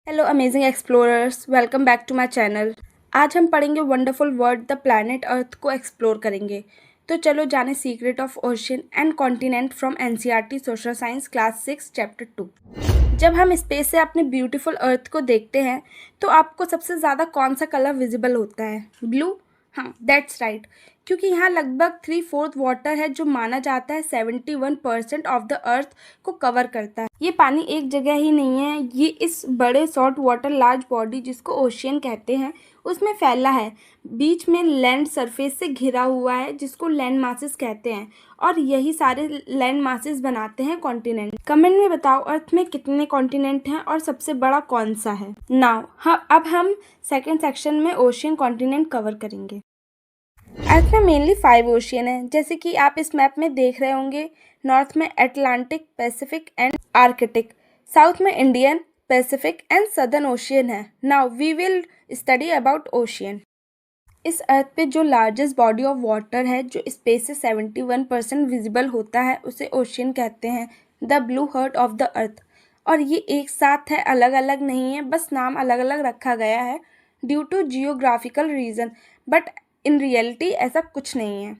Hello amazing explorers, welcome back to my channel. आज हम पढ़ेंगे wonderful world the planet earth को explore करेंगे। तो चलो जाने secret of ocean and continent from NCERT social science class 6 chapter 2। जब हम स्पेस से अपने ब्यूटीफुल अर्थ को देखते हैं तो आपको सबसे ज़्यादा कौन सा कलर विजिबल होता है? ब्लू। हाँ, दैट्स राइट, क्योंकि यहाँ लगभग 3/4 वाटर है जो माना जाता है 71% ऑफ द अर्थ को कवर करता है। ये पानी एक जगह ही नहीं है, ये इस बड़े सॉल्ट वाटर लार्ज बॉडी जिसको ओशियन कहते हैं उसमें फैला है। बीच में लैंड सरफेस से घिरा हुआ है जिसको लैंड मासेस कहते हैं और यही सारे लैंड मासेस बनाते हैं कॉन्टिनेंट। कमेंट में बताओ अर्थ में कितने कॉन्टिनेंट हैं और सबसे बड़ा कौन सा है। नाउ अब हम सेकेंड सेक्शन में ओशियन कॉन्टिनेंट कवर करेंगे। अर्थ में मेनली 5 ओशियन है, जैसे कि आप इस मैप में देख रहे होंगे। नॉर्थ में Atlantic, Pacific and Arctic. South में Indian, Pacific and Southern Ocean है। Now we will study about ocean. इस अर्थ पे जो लार्जेस्ट बॉडी ऑफ वाटर है जो स्पेस से 71% विजिबल होता है उसे ओशियन कहते हैं, the blue heart of the earth. और ये एक साथ है, अलग अलग नहीं है, बस नाम अलग अलग रखा गया है due to geographical region, but in reality ऐसा कुछ नहीं है।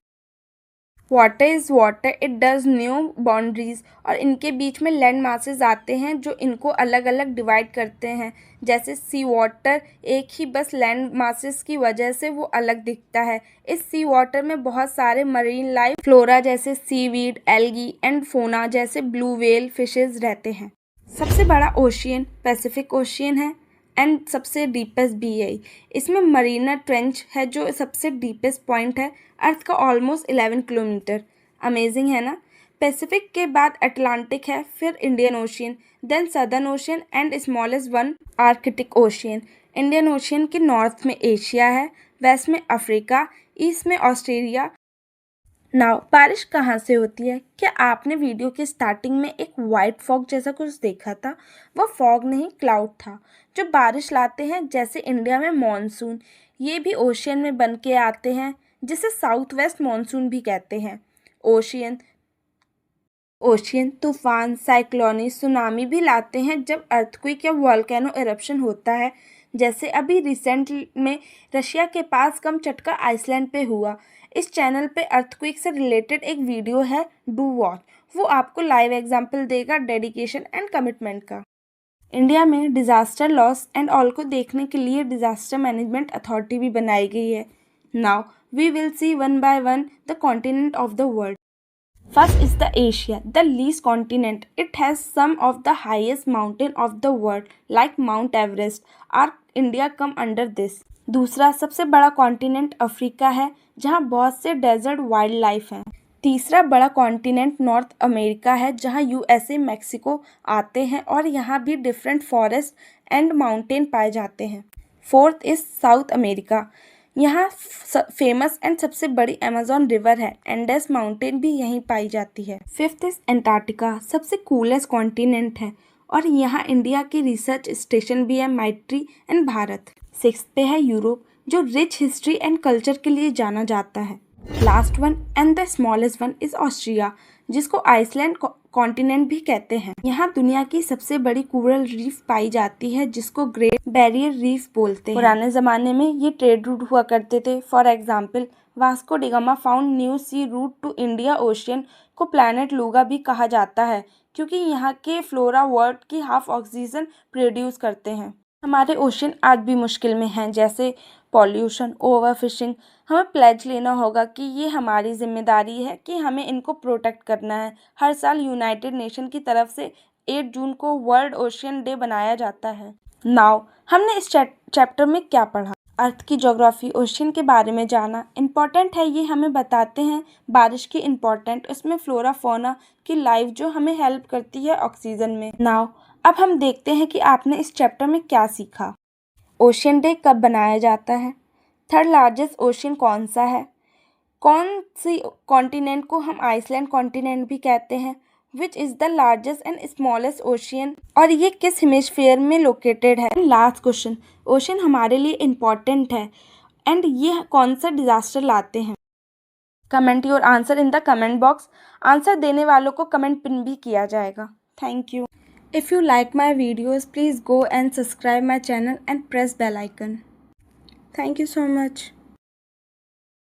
Water is water, it does new boundaries. और इनके बीच में लैंड मासेस आते हैं जो इनको अलग अलग डिवाइड करते हैं। जैसे सी वाटर एक ही बस लैंड मासेस की वजह से वो अलग दिखता है। इस सी वाटर में बहुत सारे मरीन लाइफ फ्लोरा जैसे सीवीड, एल्गी एंड फोना जैसे ब्लू व्हेल फिशेज रहते हैं। सबसे बड़ा ओशियन पैसिफिक ओशियन है एंड सबसे डीपेस्ट भी है। इसमें मरीना ट्रेंच है जो सबसे डीपेस्ट पॉइंट है, अर्थ का ऑलमोस्ट 11 किलोमीटर। अमेजिंग है ना। पैसिफिक के बाद अटलांटिक है, फिर Indian Ocean, then Southern Ocean and smallest one Arctic Ocean. Indian Ocean के नॉर्थ में एशिया है, वेस्ट में अफ्रीका, ईस्ट में ऑस्ट्रेलिया। नाउ बारिश कहाँ से होती है? क्या आपने वीडियो के स्टार्टिंग में एक वाइट फॉग जैसा कुछ देखा था? वो फॉग नहीं, क्लाउड था जो बारिश लाते हैं, जैसे इंडिया में मॉनसून। ये भी ओशियन में बन के आते हैं जिसे साउथ वेस्ट मॉनसून भी कहते हैं। ओशियन ओशियन तूफान, साइक्लोनी, सुनामी भी लाते हैं जब अर्थक्वेक या वॉल्केनो इरप्शन होता है। जैसे अभी रिसेंट में रशिया के पास कमचटका आइसलैंड पे हुआ। इस चैनल पे अर्थक्वेक से रिलेटेड एक वीडियो है, डू वॉच। वो आपको लाइव एग्जांपल देगा डेडिकेशन एंड कमिटमेंट का। इंडिया में डिजास्टर लॉस एंड ऑल को देखने के लिए डिजास्टर मैनेजमेंट अथॉरिटी भी बनाई गई है। Now we will see one by one the continent of the world. First is the Asia, the least continent. It has some of the highest mountain of the world, like Mount Everest. Our India come under this. दूसरा सबसे बड़ा continent Africa है, जहाँ बहुत से desert wild life हैं। तीसरा बड़ा कॉन्टिनेंट नॉर्थ अमेरिका है, जहाँ यूएसए, मैक्सिको आते हैं और यहाँ भी डिफरेंट फॉरेस्ट एंड माउंटेन पाए जाते हैं। Fourth is south America. यहाँ फेमस एंड सबसे अमेज़न अमेजॉन रिवर है, एंडेस माउंटेन भी यहीं पाई जाती है। फिफ्थ इज अंटार्कटिका, सबसे कूलेस्ट कॉन्टिनेंट है और यहाँ इंडिया की रिसर्च स्टेशन भी है, मैट्री एंड भारत। सिक्स्थ पे है यूरोप, जो रिच हिस्ट्री एंड कल्चर के लिए जाना जाता है। Last one and the smallest one is Austria, जिसको आइसलैंड कॉन्टिनेंट भी कहते हैं। यहाँ दुनिया की सबसे बड़ी कोरल रीफ पाई जाती है, जिसको ग्रेट बैरियर रीफ बोलते हैं। पुराने जमाने में ये ट्रेड रूट हुआ करते थे। For example, Vasco da Gama found new sea route to India ocean को प्लैनेट लूगा भी कहा जाता है, क्योंकि यहाँ के फ्लोरा वर्ल्ड की हाफ ऑक्सीजन प्रोड्यूस करते हैं। हमारे ओशियन आज भी मुश्किल में हैं, जैसे पॉल्यूशन, ओवरफिशिंग। हमें प्लेज लेना होगा कि ये हमारी जिम्मेदारी है कि हमें इनको प्रोटेक्ट करना है। हर साल यूनाइटेड नेशन की तरफ से 8 जून को वर्ल्ड ओशियन डे बनाया जाता है। नाउ हमने इस चैप्टर में क्या पढ़ा? अर्थ की ज्योग्राफी, ओशियन के बारे में जाना। इम्पॉर्टेंट है, ये हमें बताते हैं बारिश की इम्पॉर्टेंट, उसमें फ्लोरा फोना की लाइफ जो हमें हेल्प करती है ऑक्सीजन में। नाउ अब हम देखते हैं कि आपने इस चैप्टर में क्या सीखा। ओशियन डे कब बनाया जाता है? थर्ड लार्जेस्ट ओशियन कौन सा है? कौन सी कॉन्टिनेंट को हम आइसलैंड कॉन्टिनेंट भी कहते हैं? Which is the largest and smallest ocean, और ये किस हेमिस्फीयर में लोकेटेड है? लास्ट क्वेश्चन, ओशियन हमारे लिए इम्पॉर्टेंट है एंड ये कौन सा डिजास्टर लाते हैं? Comment your answer in the comment box. Answer देने वालों को कमेंट पिन भी किया जाएगा। Thank you. If you like my videos, please go and subscribe my channel and press bell icon. Thank you so much.